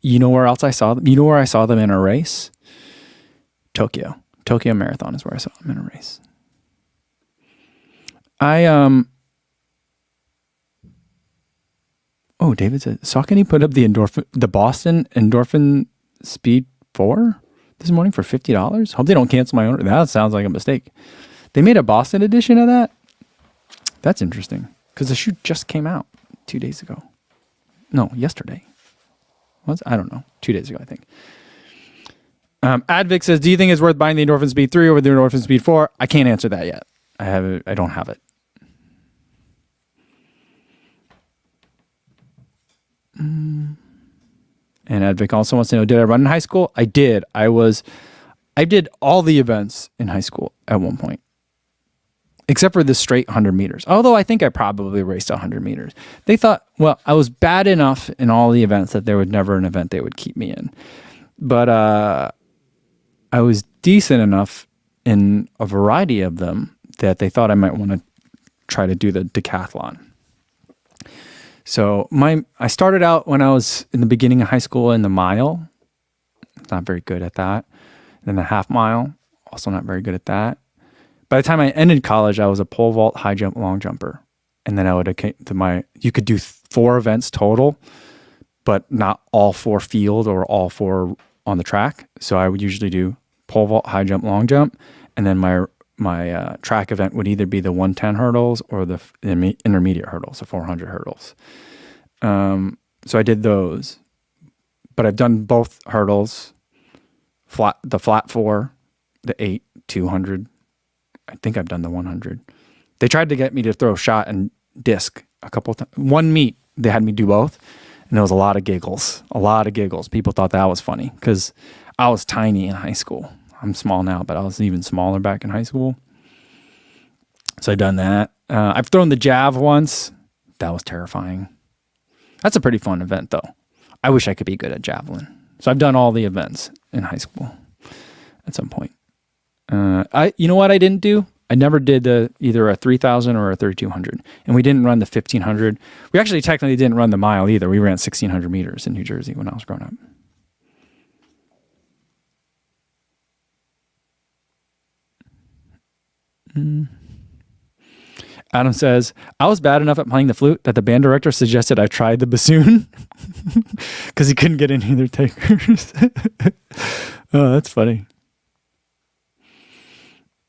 you know where else I saw them? You know where I saw them in a race? Tokyo Marathon is where I saw them in a race. Oh, David said, Saucony put up the Boston endorphin Speed 4 this morning for $50. Hope they don't cancel my order. That sounds like a mistake. They made a Boston edition of that. That's interesting because the shoe just came out 2 days ago. No, yesterday. I don't know. 2 days ago, I think. Advic says, do you think it's worth buying the Endorphin Speed 3 over the Endorphin Speed 4? I can't answer that yet. I don't have it. And Advic also wants to know, did I run in high school? I did. I did all the events in high school at one point, except for the straight 100 meters. Although I think I probably raced 100 meters. They thought, well, I was bad enough in all the events that there was never an event they would keep me in. But I was decent enough in a variety of them that they thought I might want to try to do the decathlon. So I started out when I was in the beginning of high school in the mile. Not very good at that. Then the half mile, also not very good at that. By the time I ended college, I was a pole vault, high jump, long jumper. And then you could do 4 events total, but not all 4 field or all 4 on the track. So I would usually do pole vault, high jump, long jump. And then my track event would either be the 110 hurdles or the intermediate hurdles, the 400 hurdles. So I did those, but I've done both hurdles, the flat 4, the 8, 200. I think I've done the 100. They tried to get me to throw shot and disc a couple times. One meet, they had me do both, and there was a lot of giggles. People thought that was funny because I was tiny in high school. I'm small now, but I was even smaller back in high school. So I've done that. I've thrown the jav once. That was terrifying. That's a pretty fun event, though. I wish I could be good at javelin. So I've done all the events in high school at some point. You know what I didn't do? I never did either a 3,000 or a 3,200. And we didn't run the 1,500. We actually technically didn't run the mile either. We ran 1,600 meters in New Jersey when I was growing up. Adam says, I was bad enough at playing the flute that the band director suggested I try the bassoon because he couldn't get any of their takers. Oh, that's funny.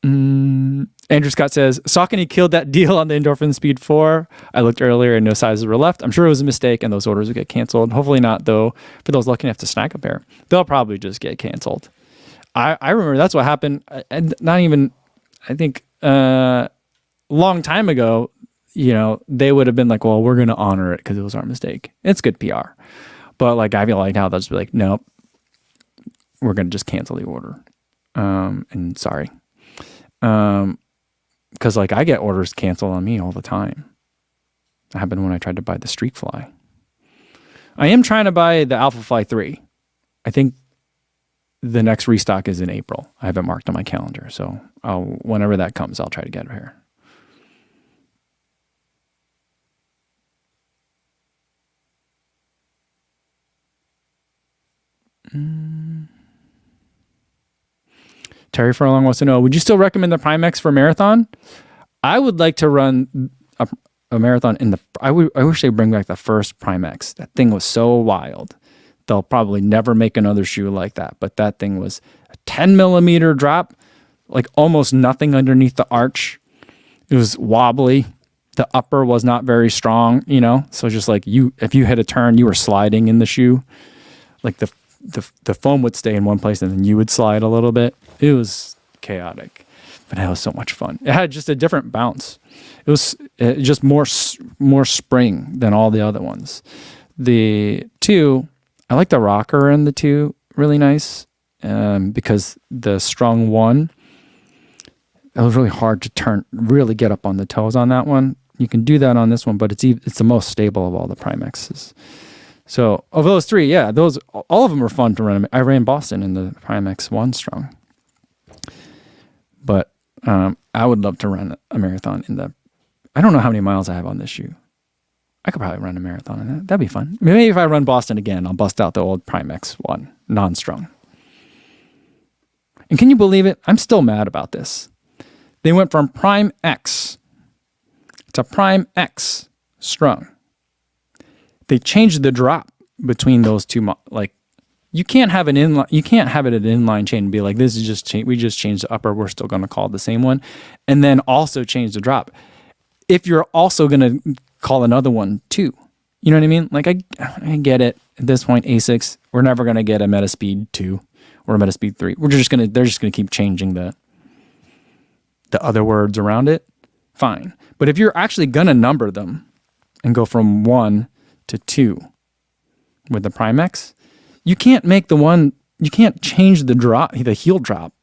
Andrew Scott says, Saucony killed that deal on the Endorphin Speed 4. I looked earlier and no sizes were left. I'm sure it was a mistake and those orders would get canceled. Hopefully not, though. For those lucky enough to snag a pair, they'll probably just get canceled. I remember that's what happened. And not even, I think, long time ago, they would have been like, well, we're going to honor it because it was our mistake. It's good PR. But I feel like now they'll just be like, nope, we're going to just cancel the order. And sorry. Because I get orders canceled on me all the time. That happened when I tried to buy the Streak Fly. I am trying to buy the Alpha Fly 3. I think the next restock is in April. I have it marked on my calendar. So whenever that comes, I'll try to get it here. Terry Furlong wants to know, would you still recommend the Primex for marathon? I would like to run a marathon I wish they'd bring back the first Primex. That thing was so wild. They'll probably never make another shoe like that, but that thing was a 10 millimeter drop, almost nothing underneath the arch. It was wobbly. The upper was not very strong, so just if you hit a turn, you were sliding in the shoe. The foam would stay in one place and then you would slide a little bit. It was chaotic, but it was so much fun. It had just a different bounce. It was just more spring than all the other ones. The 2, I like the rocker in the 2, really nice, because the strong 1, it was really hard to really get up on the toes on that one. You can do that on this one, but it's the most stable of all the Primexes. So of those 3, yeah, all of them were fun to run. I ran Boston in the Primex 1 strong, but I would love to run a marathon I don't know how many miles I have on this shoe. I could probably run a marathon in that. That'd be fun. Maybe if I run Boston again, I'll bust out the old Primex 1 non-strong. And can you believe it? I'm still mad about this. They went from Prime X to Prime X strung. They changed the drop between those two, You can't have an inline. You can't have it an inline chain and be like, this is just we just changed the upper. We're still going to call it the same one, and then also change the drop. If you're also going to call another one too, you know what I mean? Like I get it at this point. Asics, we're never going to get a Metaspeed 2 or a Metaspeed 3. They're just going to keep changing the other words around it. Fine, but if you're actually going to number them and go from 1 to 2 with the Primex, you can't make you can't change the heel drop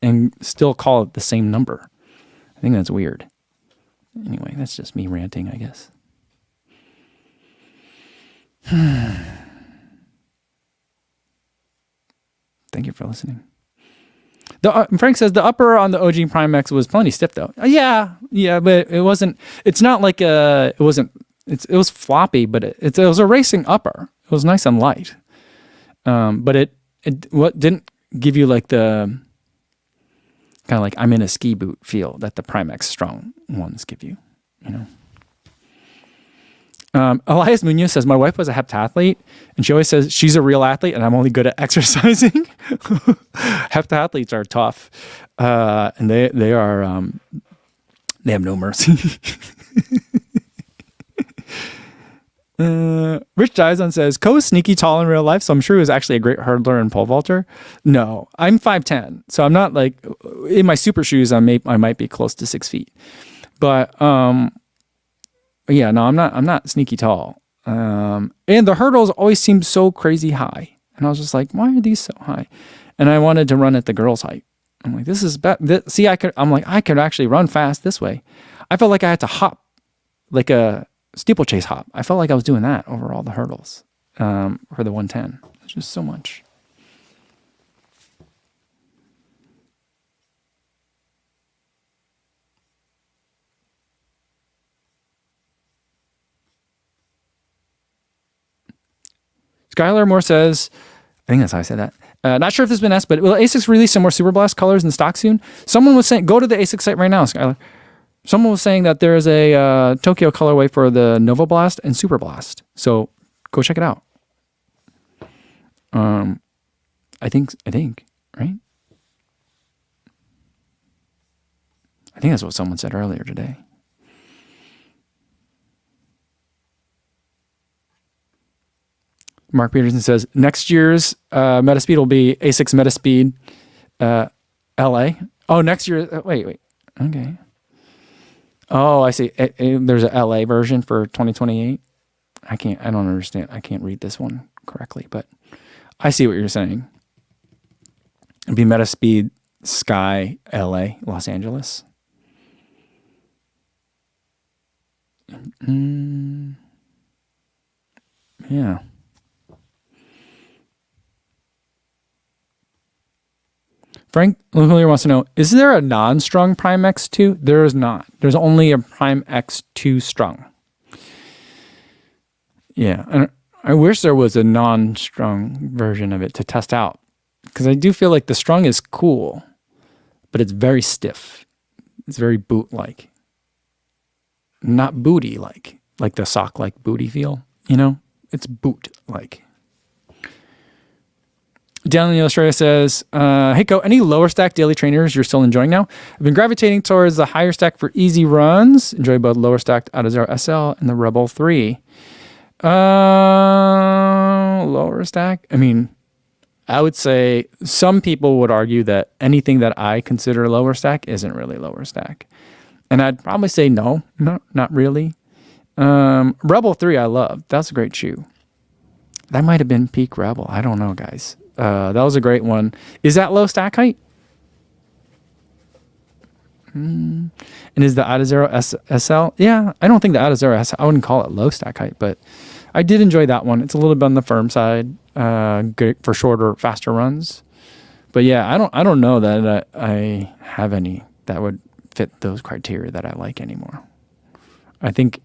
and still call it the same number. I think that's weird. Anyway, that's just me ranting, I guess. Thank you for listening. Frank says the upper on the OG Primex was plenty stiff though. Yeah, but it wasn't. It's not like it wasn't. It was floppy, but it was a racing upper. It was nice and light. But it didn't give you like the kind of like I'm in a ski boot feel that the Primex strong ones give you, you know. Elias Munoz says, my wife was a heptathlete and she always says she's a real athlete and I'm only good at exercising. Heptathletes are tough. And they have no mercy. Rich Dyson says, Ko is sneaky tall in real life, so I'm sure he was actually a great hurdler and pole vaulter. No, I'm 5'10", so I'm not like in my super shoes. I might be close to 6 feet, but yeah, no, I'm not sneaky tall. And the hurdles always seemed so crazy high, and I was just like, why are these so high? And I wanted to run at the girls' height. I'm like, this is see, I could actually run fast this way. I felt like I had to hop like a steeplechase hop. I felt like I was doing that over all the hurdles for the 110. It's just so much. Skylar Moore says, I think that's how I said that. Not sure if this has been asked, but will Asics release some more Super Blast colors in stock soon? Someone was saying, go to the Asics site right now, Skylar. Someone was saying that there is a Tokyo colorway for the Nova Blast and Super Blast. So go check it out. I think, right? I think that's what someone said earlier today. Mark Peterson says, next year's Metaspeed will be Asics Metaspeed LA. Oh, next year. Wait. Okay. Oh, I see. There's a LA version for 2028. I don't understand. I can't read this one correctly, but I see what you're saying. It'd be Metaspeed Sky LA, Los Angeles. Yeah. Frank Luhlier wants to know, is there a non-strung Prime X2? There is not. There's only a Prime X2 strung. Yeah, and I wish there was a non-strung version of it to test out, because I do feel like the strung is cool, but it's very stiff. It's very boot-like. Not booty-like, like the sock-like booty feel, you know? It's boot-like. Daniel Australia says, hey, Ko, any lower stack daily trainers you're still enjoying now? I've been gravitating towards the higher stack for easy runs. Enjoy both lower stacked Adazero SL and the Rebel 3. Lower stack? I mean, I would say some people would argue that anything that I consider lower stack isn't really lower stack. And I'd probably say no, not really. Rebel 3 I love. That's a great shoe. That might have been peak Rebel. I don't know, guys. That was a great one. Is that low stack height? And is the Adazero SL? Yeah, I don't think the Adazero SL, I wouldn't call it low stack height, but I did enjoy that one. It's a little bit on the firm side, good for shorter, faster runs. But yeah, I don't know that I have any that would fit those criteria that I like anymore. I think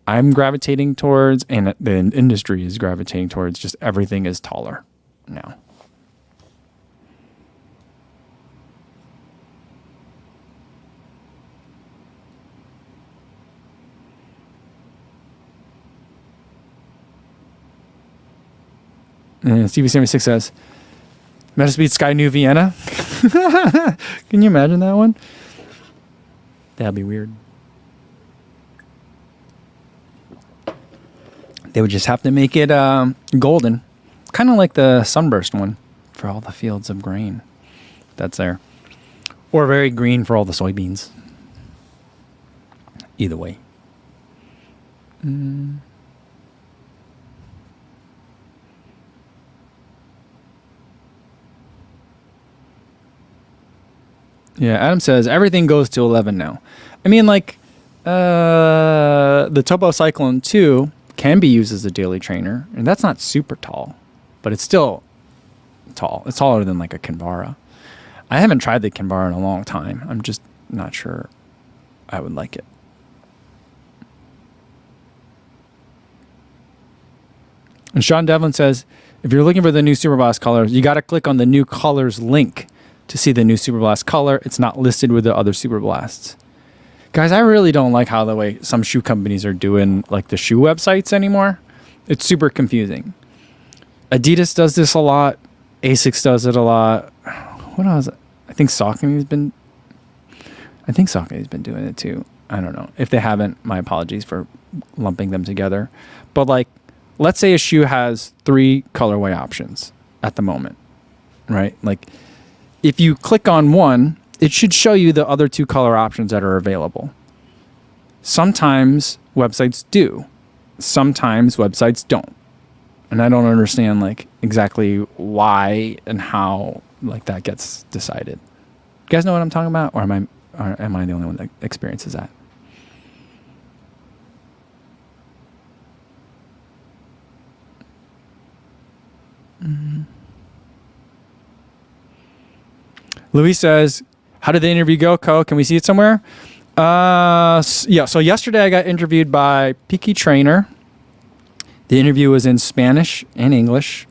I'm gravitating towards, and the industry is gravitating towards, just everything is taller now. And Stevie76 says, Metaspeed Sky New Vienna. Can you imagine that one? That'd be weird. They would just have to make it golden. Kind of like the Sunburst one for all the fields of grain that's there. Or very green for all the soybeans. Either way. Yeah, Adam says everything goes to 11 now. I mean, like, the Topo Cyclone 2 can be used as a daily trainer, and that's not super tall, but it's still tall. It's taller than like a Kinvara. I haven't tried the Kinvara in a long time. I'm just not sure I would like it. And Sean Devlin says, if you're looking for the new Superblast colors, you got to click on the new colors link to see the new Superblast color. It's not listed with the other Superblasts. Guys, I really don't like how the way some shoe companies are doing like the shoe websites anymore. It's super confusing. Adidas does this a lot. Asics does it a lot. What else? I think Saucony's been doing it too. I don't know. If they haven't, my apologies for lumping them together. But like, let's say a shoe has 3 colorway options at the moment, right? Like, if you click on one, it should show you the other 2 color options that are available. Sometimes websites do. Sometimes websites don't. And I don't understand like exactly why and how like that gets decided. You guys know what I'm talking about? Or am I the only one that experiences that? Luis says, how did the interview go, Co? Can we see it somewhere? Yeah, so yesterday I got interviewed by Peaky Trainer. The interview was in Spanish and English.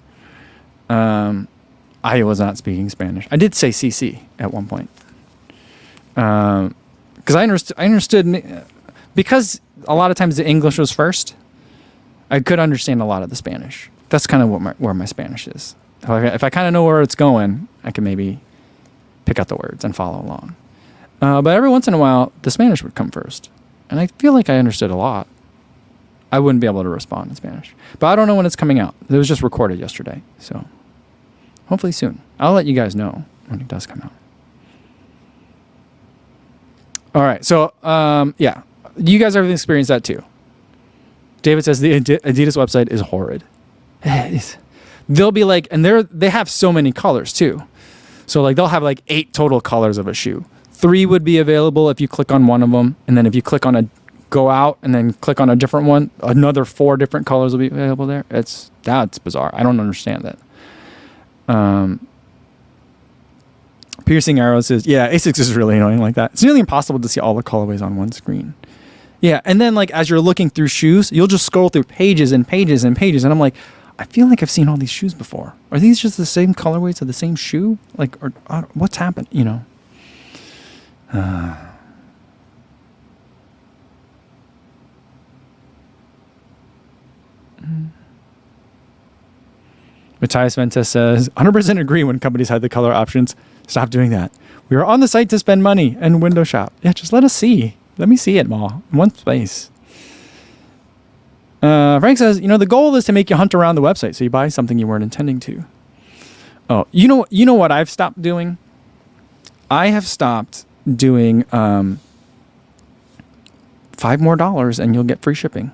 I was not speaking Spanish. I did say CC at one point. Because I understood, because a lot of times the English was first, I could understand a lot of the Spanish. That's kind of where my Spanish is. If I kind of know where it's going, I can maybe pick out the words and follow along. But every once in a while, the Spanish would come first. And I feel like I understood a lot. I wouldn't be able to respond in Spanish. But I don't know when it's coming out. It was just recorded yesterday. So hopefully soon. I'll let you guys know when it does come out. All right. So, yeah. You guys have experienced that too. David says the Adidas website is horrid. They'll be like, and they have so many colors too. So like they'll have like 8 total colors of a shoe. 3 would be available if you click on one of them. And then if you click on go out and then click on a different one, another 4 different colors will be available there. That's bizarre. I don't understand that. Piercing Arrow says, yeah, Asics is really annoying like that. It's nearly impossible to see all the colorways on one screen. Yeah, and then like as you're looking through shoes, you'll just scroll through pages and pages and pages. And I'm like, I feel like I've seen all these shoes before. Are these just the same colorways of the same shoe? Like, or what's happened? You know? Matthias Ventus says, 100% agree when companies hide the color options. Stop doing that. We are on the site to spend money and window shop. Yeah, just let us see. Let me see it all in one space. Frank says, the goal is to make you hunt around the website so you buy something you weren't intending to. Oh, you know what I've stopped doing? I have stopped doing $5 more and you'll get free shipping.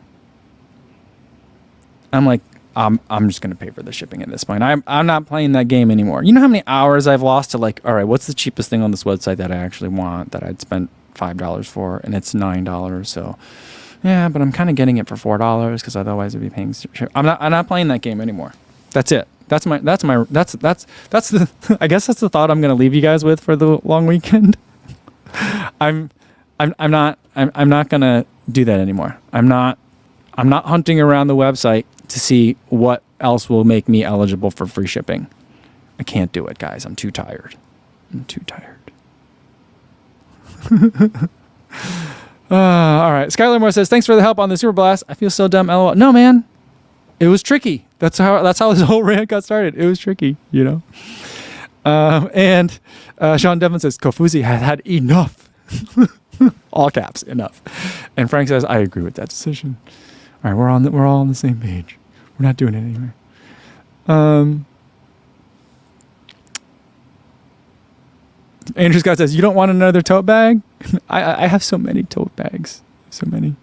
I'm like, I'm just going to pay for the shipping at this point. I'm not playing that game anymore. You know how many hours I've lost to like, all right, what's the cheapest thing on this website that I actually want that I'd spent $5 for, and it's $9. So yeah, but I'm kind of getting it for $4 because otherwise I'd be paying. I'm not playing that game anymore. That's it. That's the I guess that's the thought I'm going to leave you guys with for the long weekend. I'm not going to do that anymore. I'm not hunting around the website to see what else will make me eligible for free shipping. I can't do it, guys. I'm too tired. All right. Skylar Moore says, thanks for the help on the Super Blast. I feel so dumb. LOL. No, man. It was tricky. That's how this whole rant got started. It was tricky, you know. And Sean Devlin says Kofuzi has had enough. All caps, enough. And Frank says, I agree with that decision. All right, we're all on the same page. We're not doing it anymore. Andrew Scott says, you don't want another tote bag? I have so many tote bags. So many.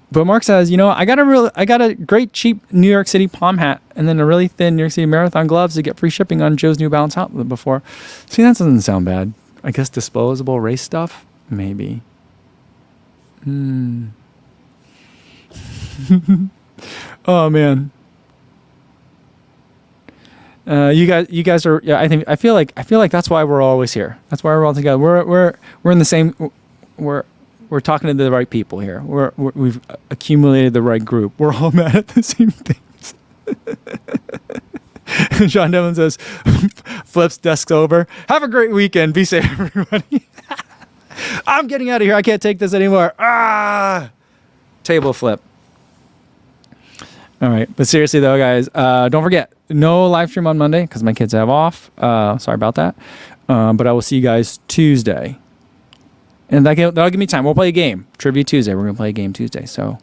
But Mark says, you know, I got a great cheap New York City Palm hat and then a really thin New York City Marathon gloves to get free shipping on Joe's New Balance outlet before. See, that doesn't sound bad. I guess disposable race stuff? Maybe. Oh man. You guys are. Yeah, I feel like that's why we're always here. That's why we're all together. We're in the same. We're talking to the right people here. We've accumulated the right group. We're all mad at the same things. Sean Devlin says, flips desk over. Have a great weekend. Be safe, everybody. I'm getting out of here. I can't take this anymore. Table flip. All right. But seriously, though, guys, don't forget, no live stream on Monday because my kids have off. Sorry about that. But I will see you guys Tuesday. And that'll give me time. We'll play a game. Trivia Tuesday. We're going to play a game Tuesday. So,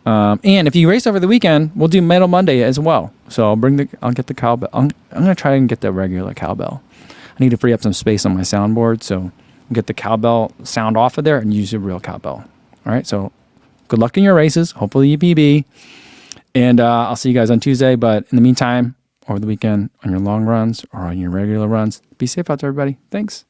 and if you race over the weekend, we'll do Metal Monday as well. So I'll get the cowbell. I'm going to try and get the regular cowbell. I need to free up some space on my soundboard. So I'll get the cowbell sound off of there and use a real cowbell. All right. So good luck in your races. Hopefully you PB. And I'll see you guys on Tuesday. But in the meantime, over the weekend, on your long runs or on your regular runs, be safe out there, everybody. Thanks.